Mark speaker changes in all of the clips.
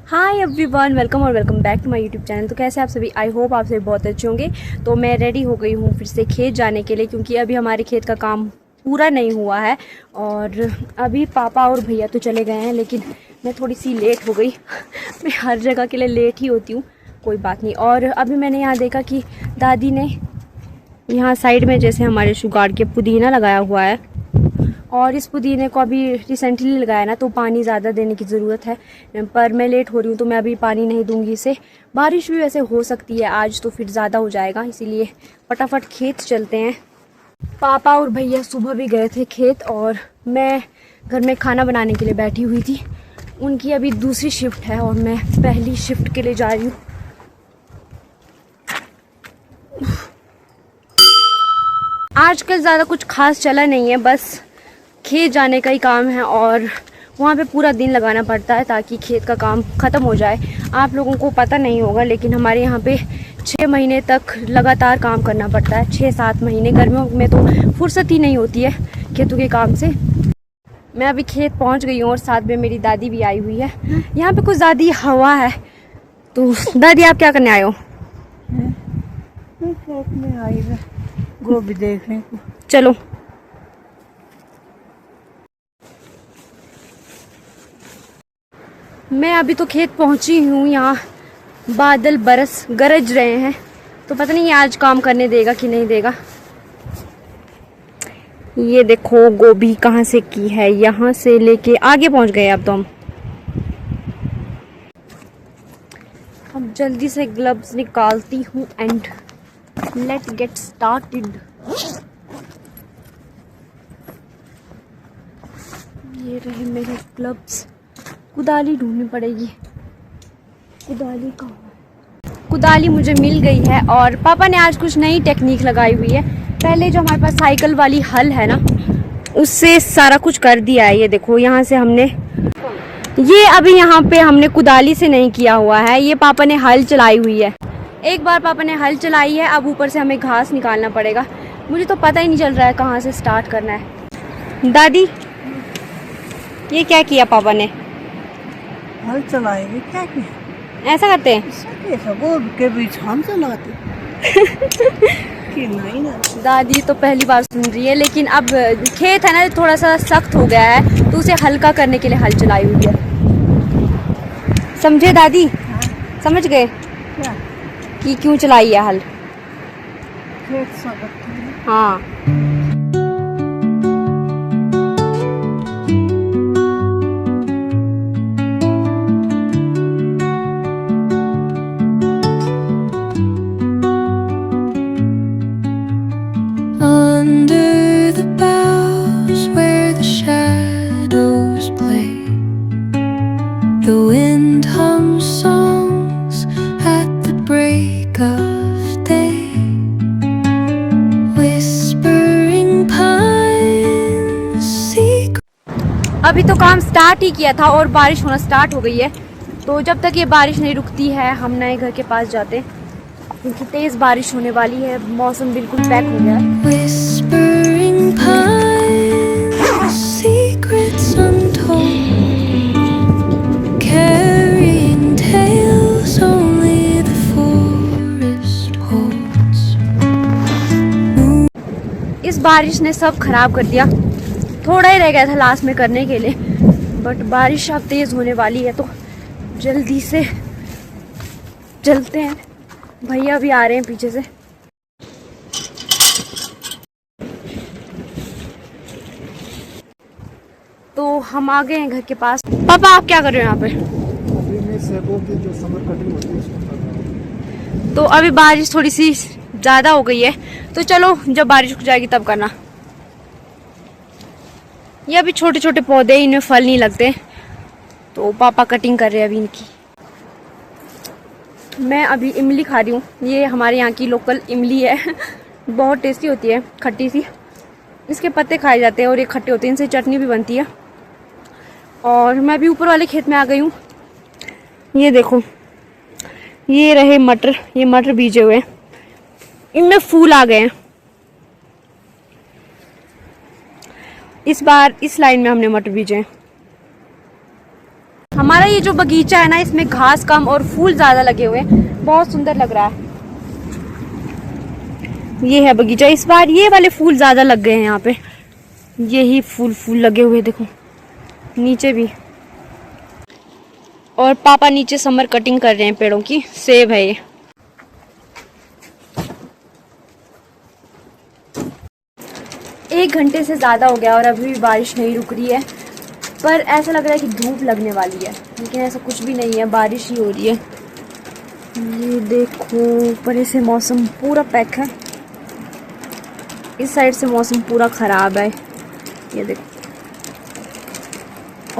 Speaker 1: हाय everyone, welcome और welcome back to my YouTube channel. तो कैसे आप सभी? आई होप आप सभी बहुत अच्छे होंगे। तो मैं रेडी हो गई हूँ फिर से खेत जाने के लिए, क्योंकि अभी हमारे खेत का काम पूरा नहीं हुआ है। और अभी पापा और भैया तो चले गए हैं, लेकिन मैं थोड़ी सी लेट हो गई। मैं हर जगह के लिए लेट ही होती हूँ, कोई बात नहीं। और अभी मैंने यहाँ देखा कि दादी ने यहाँ साइड में जैसे हमारे शुगार के पुदीना लगाया हुआ है, और इस पुदीने को अभी रिसेंटली लगाया ना, तो पानी ज़्यादा देने की ज़रूरत है। पर मैं लेट हो रही हूँ तो मैं अभी पानी नहीं दूंगी इसे। बारिश भी वैसे हो सकती है आज, तो फिर ज़्यादा हो जाएगा, इसीलिए फटाफट खेत चलते हैं। पापा और भैया सुबह भी गए थे खेत, और मैं घर में खाना बनाने के लिए बैठी हुई थी। उनकी अभी दूसरी शिफ्ट है और मैं पहली शिफ्ट के लिए जा रही हूँ। आजकल ज़्यादा कुछ खास चला नहीं है, बस खेत जाने का ही काम है, और वहाँ पे पूरा दिन लगाना पड़ता है ताकि खेत का काम ख़त्म हो जाए। आप लोगों को पता नहीं होगा, लेकिन हमारे यहाँ पे 6 महीने तक लगातार काम करना पड़ता है। 6-7 महीने। गर्मियों में तो फुर्सत ही नहीं होती है खेतों के काम से। मैं अभी खेत पहुँच गई हूँ और साथ में मेरी दादी भी आई हुई है। यहाँ पे कुछ ज़्यादा हवा है। तो दादी, आप क्या करने आए हो?
Speaker 2: खेत में आई है गोभी देखने को।
Speaker 1: चलो। मैं अभी तो खेत पहुंची हूँ। यहाँ बादल गरज रहे हैं, तो पता नहीं आज काम करने देगा कि नहीं देगा। ये देखो गोभी कहाँ से की है, यहाँ से लेके आगे पहुंच गए अब तो हम। अब जल्दी से ग्लव्स निकालती हूँ एंड लेट्स गेट स्टार्टेड। ये रहे मेरे ग्लव्स। कुदाली ढूंढनी पड़ेगी। कुदाली कहाँ है? कुदाली मुझे मिल गई है, और पापा ने आज कुछ नई टेक्निक लगाई हुई है। पहले जो हमारे पास साइकिल वाली हल है ना, उससे सारा कुछ कर दिया है। ये देखो, यहाँ से हमने ये अभी यहाँ पे हमने कुदाली से नहीं किया हुआ है, ये पापा ने हल चलाई हुई है। एक बार पापा ने हल चलाई है, अब ऊपर से हमें घास निकालना पड़ेगा। मुझे तो पता ही नहीं चल रहा है कहाँ से स्टार्ट करना है। दादी, ये क्या किया पापा ने?
Speaker 2: हल चलाएंगे क्या किया?
Speaker 1: ऐसा करते हैं?
Speaker 2: ऐसा गोभी के बीच हम चलाते कि नहीं ना।
Speaker 1: दादी तो पहली बार सुन रही है, लेकिन अब खेत है ना थोड़ा सा सख्त हो गया है, तो उसे हल्का करने के लिए हल चलाई हुई है। समझे दादी? समझ गए
Speaker 2: क्या
Speaker 1: कि क्यों चलाई है हल?
Speaker 2: खेत सख्त?
Speaker 1: हाँ।
Speaker 3: Under the boughs where the shadows play, the wind hums songs at the break of day, whispering pines secret.
Speaker 1: अभी तो काम स्टार्ट ही किया था और बारिश होना स्टार्ट हो गई है। तो जब तक ये बारिश नहीं रुकती है, हम नए घर के पास जाते हैं, क्योंकि तेज बारिश होने वाली है। मौसम बिल्कुल पैक हो गया है।
Speaker 3: Whispering pines, secrets untold, carrying tales only the forest holds.
Speaker 1: इस बारिश ने सब खराब कर दिया। थोड़ा ही रह गया था लास्ट में करने के लिए, बट बारिश अब तेज होने वाली है, तो जल्दी से चलते हैं। भैया भी आ रहे हैं पीछे से। तो हम आ गए हैं घर के पास। पापा, आप क्या कर रहे हो यहाँ पे?
Speaker 4: अभी मैं सेबों की जो समर कटिंग होती है उसको कर रहा हूँ।
Speaker 1: तो अभी बारिश थोड़ी सी ज़्यादा हो गई है, तो चलो जब बारिश रुक जाएगी तब करना। ये अभी छोटे छोटे पौधे, इनमें फल नहीं लगते, तो पापा कटिंग कर रहे हैं अभी इनकी। मैं अभी इमली खा रही हूँ। ये हमारे यहाँ की लोकल इमली है। बहुत टेस्टी होती है, खट्टी सी। इसके पत्ते खाए जाते हैं और ये खट्टे होते हैं, इनसे चटनी भी बनती है। और मैं भी ऊपर वाले खेत में आ गई हूँ। ये देखो, ये रहे मटर। ये मटर बीजे हुए हैं, इनमें फूल आ गए हैं। इस बार इस लाइन में हमने मटर बीजे हैं। हमारा ये जो बगीचा है ना, इसमें घास कम और फूल ज़्यादा लगे हुए हैं, बहुत सुंदर लग रहा है। ये है बगीचा। इस बार ये वाले फूल ज़्यादा लग गए हैं यहाँ पे, यही फूल लगे हुए देखो, नीचे भी। और पापा नीचे समर कटिंग कर रहे हैं पेड़ों की। सेब है ये। एक घंटे से ज़्यादा हो गया और अभी भी बारिश नहीं रुक रही है, पर ऐसा लग रहा है कि धूप लगने वाली है, लेकिन ऐसा कुछ भी नहीं है, बारिश ही हो रही है। ये देखो ऊपर से मौसम पूरा पैक है, इस साइड से मौसम पूरा ख़राब है, ये देखो।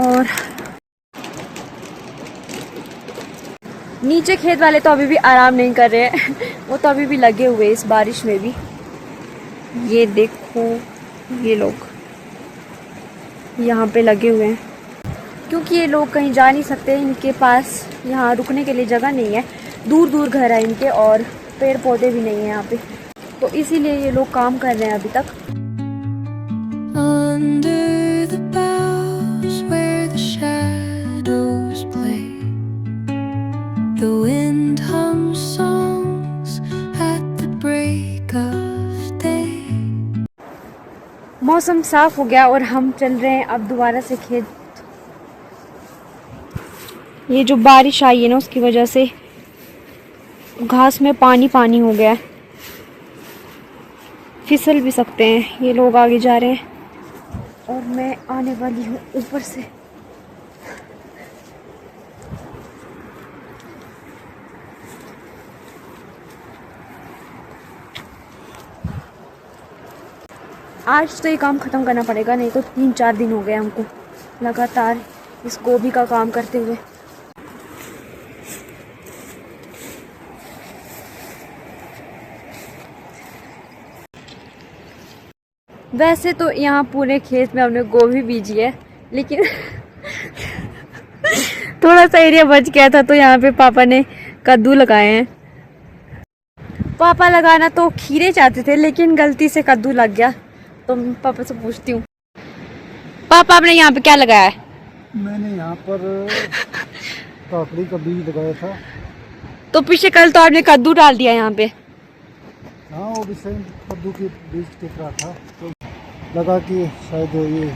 Speaker 1: और नीचे खेत वाले तो अभी भी आराम नहीं कर रहे हैं वो तो अभी भी लगे हुए इस बारिश में भी। ये देखो ये लोग यहाँ पे लगे हुए हैं, क्योंकि ये लोग कहीं जा नहीं सकते, इनके पास यहाँ रुकने के लिए जगह नहीं है, दूर दूर घर है इनके और पेड़ पौधे भी नहीं है यहाँ पे, तो इसीलिए ये लोग काम कर रहे हैं अभी तक।
Speaker 3: Under the boughs where the shadows play, the wind hums songs at the break of day.
Speaker 1: मौसम साफ हो गया और हम चल रहे हैं अब दोबारा से खेत। ये जो बारिश आई है ना, उसकी वजह से घास में पानी पानी हो गया है, फिसल भी सकते हैं। ये लोग आगे जा रहे हैं और मैं आने वाली हूँ ऊपर से। आज तो ये काम ख़त्म करना पड़ेगा, नहीं तो 3-4 दिन हो गए हमको लगातार इस गोभी का काम करते हुए। वैसे तो यहाँ पूरे खेत में हमने गोभी बीजी है, लेकिन थोड़ा सा एरिया बच गया था, तो यहाँ पे पापा ने कद्दू लगाए हैं। पापा लगाना तो खीरे चाहते थे, लेकिन गलती से कद्दू लग गया, तो पापा से पूछती हूँ, पापा आपने यहाँ पे क्या लगाया है?
Speaker 4: मैंने यहाँ पर काकड़ी का बीज लगाया था।
Speaker 1: तो पीछे कल तो आपने कद्दू डाल दिया यहाँ पे।
Speaker 4: हाँ, वो भी सेम कद्दू के बीज दिख रहा था, तो लगा कि शायद ये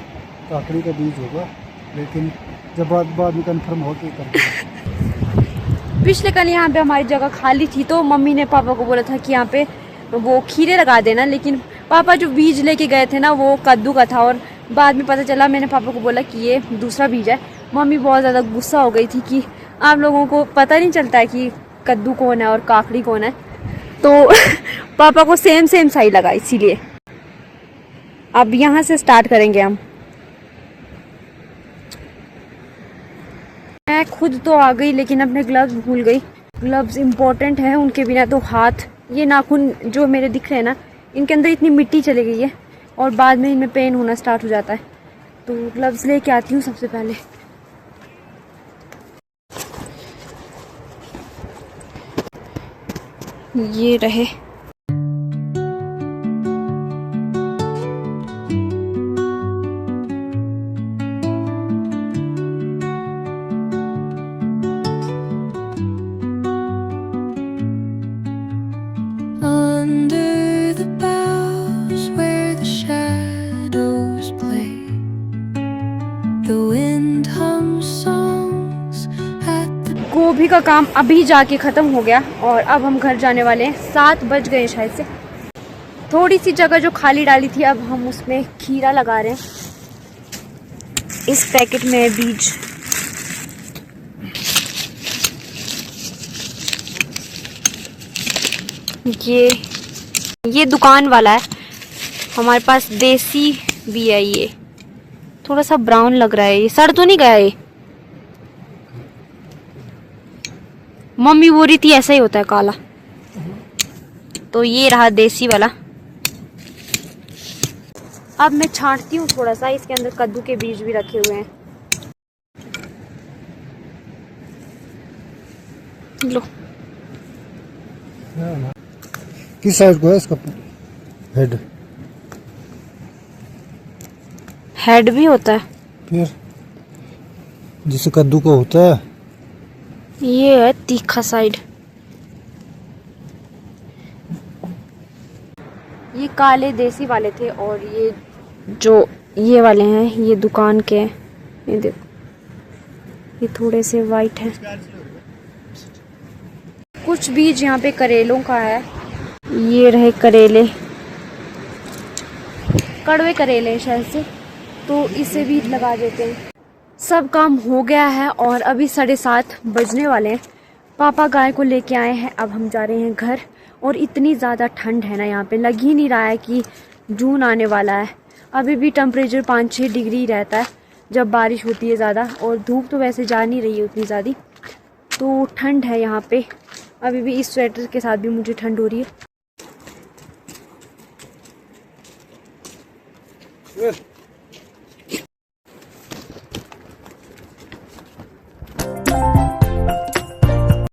Speaker 4: काकड़ी का बीज होगा, लेकिन जब बाद में कंफर्म हो के कर दिया।
Speaker 1: पिछले कल यहाँ पे हमारी जगह खाली थी, तो मम्मी ने पापा को बोला था कि यहाँ पे वो खीरे लगा देना, लेकिन पापा जो बीज लेके गए थे ना, वो कद्दू का था, और बाद में पता चला, मैंने पापा को बोला कि ये दूसरा बीज है। मम्मी बहुत ज़्यादा गुस्सा हो गई थी कि आप लोगों को पता नहीं चलता है कि कद्दू कौन है और काकड़ी कौन है, तो पापा को सेम सही लगा, इसीलिए। अब यहाँ से स्टार्ट करेंगे हम। मैं खुद तो आ गई, लेकिन अपने ग्लव्स भूल गई। ग्लव्स इम्पोर्टेंट है, उनके बिना तो हाथ, ये नाखून जो मेरे दिख रहे हैं ना, इनके अंदर इतनी मिट्टी चली गई है और बाद में इनमें पेन होना स्टार्ट हो जाता है, तो ग्लव्स लेके आती हूँ सबसे पहले। ये रहे।
Speaker 3: Under the boughs where the shadows play, the wind hums songs at the.
Speaker 1: गोभी का काम अभी जाके ख़त्म हो गया और अब हम घर जाने वाले हैं। 7 बज गए शायद से। थोड़ी सी जगह जो खाली डाली थी, अब हम उसमें खीरा लगा रहे हैं। इस पैकेट में है बीज। ये दुकान वाला है, हमारे पास देसी भी है। ये थोड़ा सा ब्राउन लग रहा है, ये सड़ तो नहीं गया ये? मम्मी बोल रही थी ऐसा ही होता है काला। तो ये रहा देसी वाला। अब मैं छांटती हूँ थोड़ा सा, इसके अंदर कद्दू के बीज भी रखे हुए हैं। लो।
Speaker 4: किस साइड को है इसका
Speaker 1: हेड भी होता है?
Speaker 4: फिर जिसे कद्दू का होता है।
Speaker 1: ये है तीखा साइड। ये काले देसी वाले थे और ये जो ये वाले हैं ये दुकान के हैं। ये देखो ये थोड़े से वाइट हैं। कुछ बीज यहाँ पे करेलों का है। ये रहे करेले, कड़वे करेले शायद से, तो इसे भी लगा देते हैं। सब काम हो गया है और अभी 7:30 बजने वाले हैं। पापा गाय को लेके आए हैं, अब हम जा रहे हैं घर। और इतनी ज़्यादा ठंड है ना यहाँ पे, लग ही नहीं रहा है कि जून आने वाला है। अभी भी टेम्परेचर 5-6 डिग्री रहता है जब बारिश होती है ज़्यादा, और धूप तो वैसे जा नहीं रही है उतनी ज़्यादा, तो ठंड है यहाँ पे। अभी भी इस स्वेटर के साथ भी मुझे ठंड हो रही है।